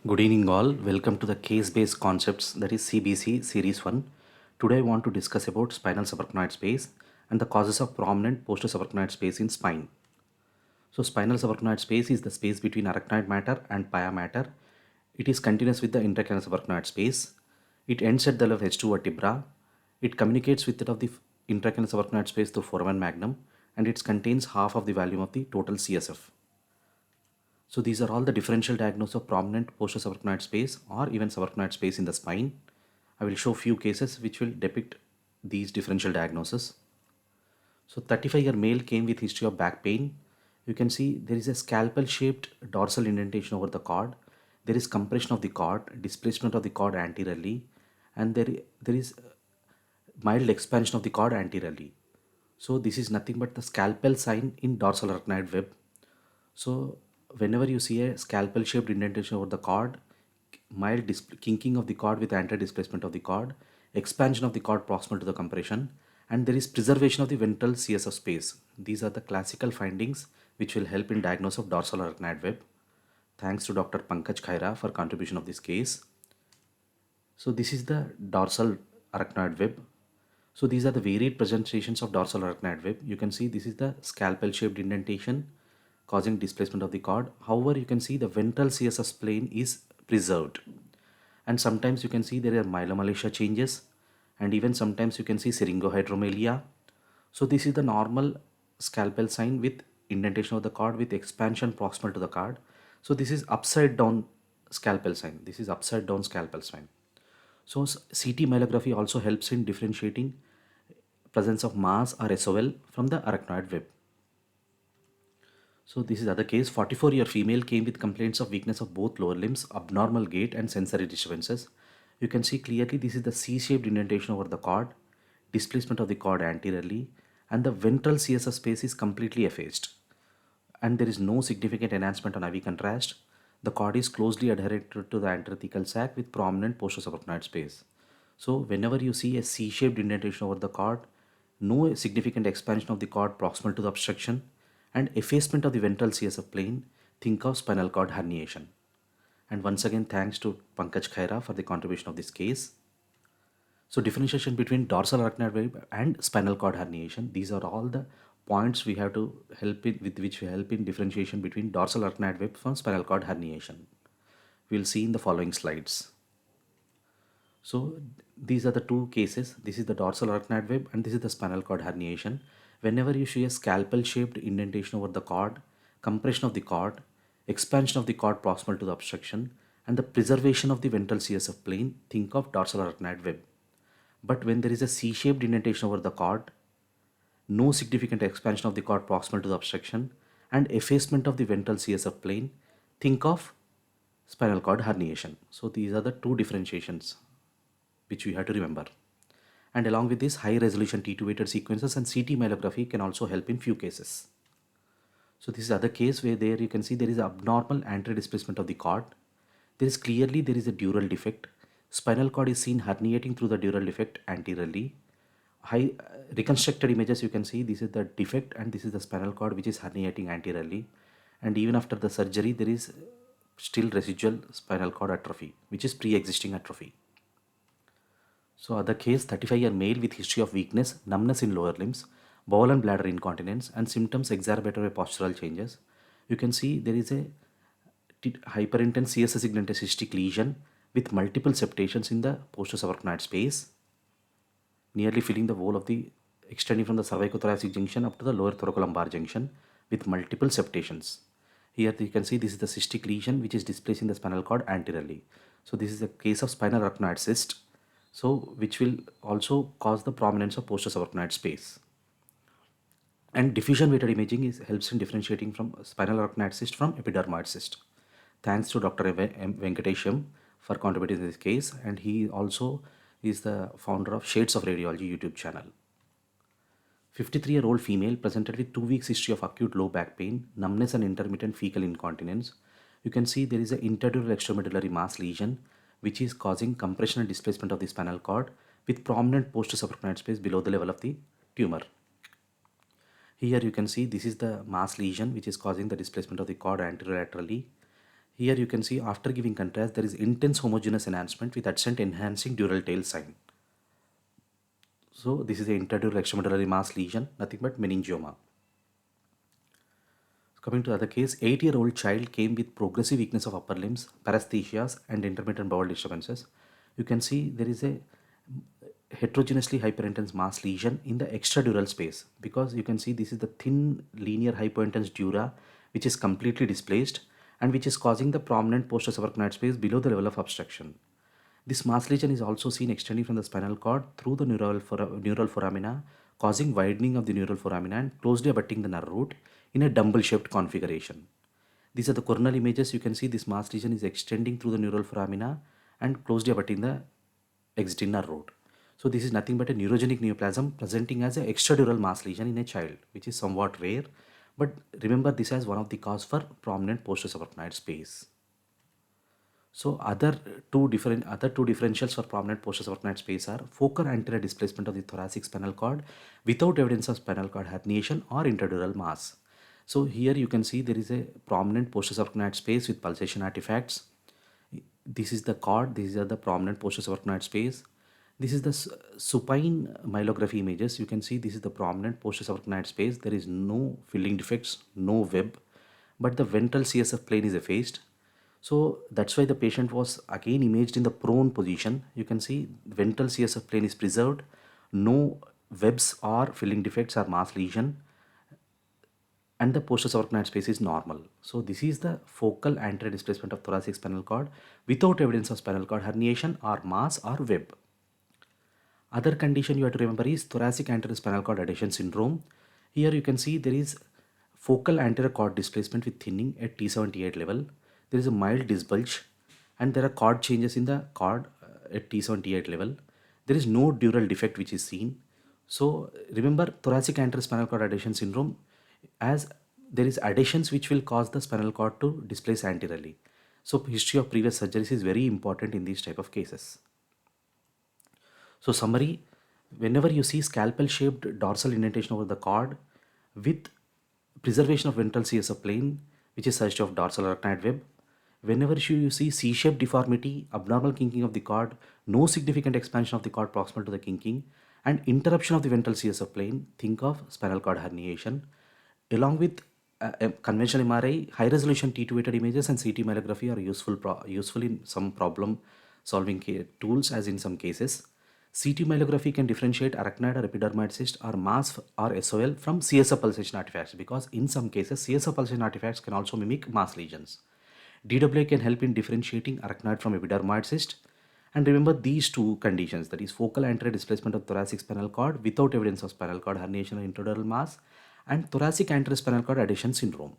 Good evening, all. Welcome to the case-based concepts, that is CBC Series 1. Today I want to discuss about spinal subarachnoid space and the causes of prominent posterior subarachnoid space in spine. So spinal subarachnoid space is the space between arachnoid matter and pia matter. It is continuous with the intracranial subarachnoid space. It ends at the level of H2 vertebra. It communicates with that of the intracranial subarachnoid space through foramen magnum, and it contains half of the volume of the total CSF. So these are all the differential diagnosis of prominent posterior subarachnoid space or even subarachnoid space in the spine. I will show few cases which will depict these differential diagnoses. So 35-year male came with history of back pain. You can see there is a scalpel shaped dorsal indentation over the cord. There is compression of the cord, displacement of the cord anteriorly, and there is mild expansion of the cord anteriorly. So this is nothing but the scalpel sign in dorsal arachnoid web. So whenever you see a scalpel shaped indentation over the cord, mild kinking of the cord with anti-displacement of the cord, expansion of the cord proximal to the compression, and there is preservation of the ventral CSF space. These are the classical findings which will help in diagnosis of dorsal arachnoid web. Thanks to Dr. Pankaj Khaira for contribution of this case. So this is the dorsal arachnoid web. So these are the varied presentations of dorsal arachnoid web. You can see this is the scalpel shaped indentation causing displacement of the cord. However, you can see the ventral CSS plane is preserved. And sometimes you can see there are myelomalacia changes, and even sometimes you can see syringohydromelia. So this is the normal scalpel sign with indentation of the cord with expansion proximal to the cord. So this is upside down scalpel sign. This is upside down scalpel sign. So CT myelography also helps in differentiating presence of mass or SOL from the arachnoid web. So this is other case. 44-year female came with complaints of weakness of both lower limbs, abnormal gait and sensory disturbances. You can see clearly this is the C-shaped indentation over the cord, displacement of the cord anteriorly, and the ventral CSF space is completely effaced. And there is no significant enhancement on IV contrast. The cord is closely adherent to the anterothecal sac with prominent posterior subarachnoid space. So whenever you see a C-shaped indentation over the cord, no significant expansion of the cord proximal to the obstruction, and effacement of the ventral CSF plane, think of spinal cord herniation. And once again, thanks to Pankaj Khaira for the contribution of this case. So differentiation between dorsal arachnoid web and spinal cord herniation, these are all the points we have to help in, with which we help in differentiation between dorsal arachnoid web from spinal cord herniation. We'll see in the following slides. So these are the two cases. This is the dorsal arachnoid web and this is the spinal cord herniation. Whenever you see a scalpel shaped indentation over the cord, compression of the cord, expansion of the cord proximal to the obstruction, and the preservation of the ventral CSF plane, think of dorsal arachnoid web. But when there is a C-shaped indentation over the cord, no significant expansion of the cord proximal to the obstruction, and effacement of the ventral CSF plane, think of spinal cord herniation. So these are the two differentiations which we have to remember. And along with this, high resolution T2 weighted sequences and CT myelography can also help in few cases. So this is other case where there you can see there is abnormal anterior displacement of the cord. There is a dural defect. Spinal cord is seen herniating through the dural defect anteriorly. High reconstructed images, you can see this is the defect and this is the spinal cord which is herniating anteriorly. And even after the surgery, there is still residual spinal cord atrophy, which is pre-existing atrophy. So other case, 35-year male with history of weakness, numbness in lower limbs, bowel and bladder incontinence, and symptoms exacerbated by postural changes. You can see there is a hyperintense CSS segmented cystic lesion with multiple septations in the posterior subarachnoid space, nearly filling the whole of the extending from the cervicothoracic junction up to the lower thoracolumbar junction with multiple septations. Here you can see this is the cystic lesion which is displacing the spinal cord anteriorly. So this is a case of spinal arachnoid cyst, so which will also cause the prominence of posterior subarachnoid space. And diffusion weighted imaging helps in differentiating from spinal arachnoid cyst from epidermoid cyst. Thanks to Dr. Venkatesham for contributing to this case, and he also is the founder of Shades of Radiology YouTube channel. 53-year-old female presented with 2 weeks history of acute low back pain, numbness and intermittent fecal incontinence. You can see there is an interdural extramedullary mass lesion which is causing compression and displacement of the spinal cord with prominent posterior subarachnoid space below the level of the tumor. Here you can see this is the mass lesion which is causing the displacement of the cord anterolaterally. Here you can see after giving contrast, there is intense homogeneous enhancement with adjacent enhancing dural tail sign. So this is the intradural extramedullary mass lesion, nothing but meningioma. Coming to the other case, 8-year-old child came with progressive weakness of upper limbs, paresthesias, and intermittent bowel disturbances. You can see there is a heterogeneously hyperintense mass lesion in the extradural space, because you can see this is the thin linear hypointense dura which is completely displaced and which is causing the prominent posterior subarachnoid space below the level of obstruction. This mass lesion is also seen extending from the spinal cord through the neural foramina, causing widening of the neural foramina and closely abutting the nerve root in a dumbbell-shaped configuration. These are the coronal images. You can see this mass lesion is extending through the neural foramina and closely abutting the exiting nerve root. So this is nothing but a neurogenic neoplasm presenting as an extradural mass lesion in a child, which is somewhat rare. But remember this as one of the cause for prominent posterior subarachnoid space. So other two differentials for prominent posterior subarachnoid space are focal anterior displacement of the thoracic spinal cord without evidence of spinal cord herniation or intradural mass. So here you can see there is a prominent posterior subarachnoid space with pulsation artifacts. This is the cord, these are the prominent posterior subarachnoid space. This is the supine myelography images. You can see this is the prominent posterior subarachnoid space. There is no filling defects, no web, but the ventral CSF plane is effaced. So that's why the patient was again imaged in the prone position. You can see ventral CSF plane is preserved, no webs or filling defects or mass lesion, and the posterior subarachnoid space is normal. So this is the focal anterior displacement of thoracic spinal cord without evidence of spinal cord herniation or mass or web. Other condition you have to remember is thoracic anterior spinal cord adhesion syndrome. Here you can see there is focal anterior cord displacement with thinning at T78 level. There is a mild disc bulge and there are cord changes in the cord at T78 level. There is no dural defect which is seen. So remember thoracic anterior spinal cord adhesion syndrome, as there is adhesions which will cause the spinal cord to displace anteriorly. So history of previous surgeries is very important in these type of cases. So summary, whenever you see scalpel shaped dorsal indentation over the cord with preservation of ventral CSF plane, which is suggestive of dorsal arachnoid web, whenever you see C-shaped deformity, abnormal kinking of the cord, no significant expansion of the cord proximal to the kinking, and interruption of the ventral CSF plane, think of spinal cord herniation. Along with conventional MRI, high resolution T2-weighted images and CT myelography are useful in some problem solving tools, as in some cases. CT myelography can differentiate arachnoid or epidermoid cyst or mass or SOL from CSF pulsation artifacts, because in some cases CSF pulsation artifacts can also mimic mass lesions. DWA can help in differentiating arachnoid from epidermoid cyst. And remember these two conditions, that is focal anterior displacement of thoracic spinal cord without evidence of spinal cord herniation or intradural mass, and thoracic anterior spinal cord adhesion syndrome,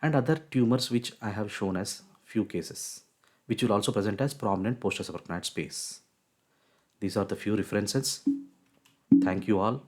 and other tumors which I have shown as few cases, which will also present as prominent posterior subarachnoid space. These are the few references. Thank you all.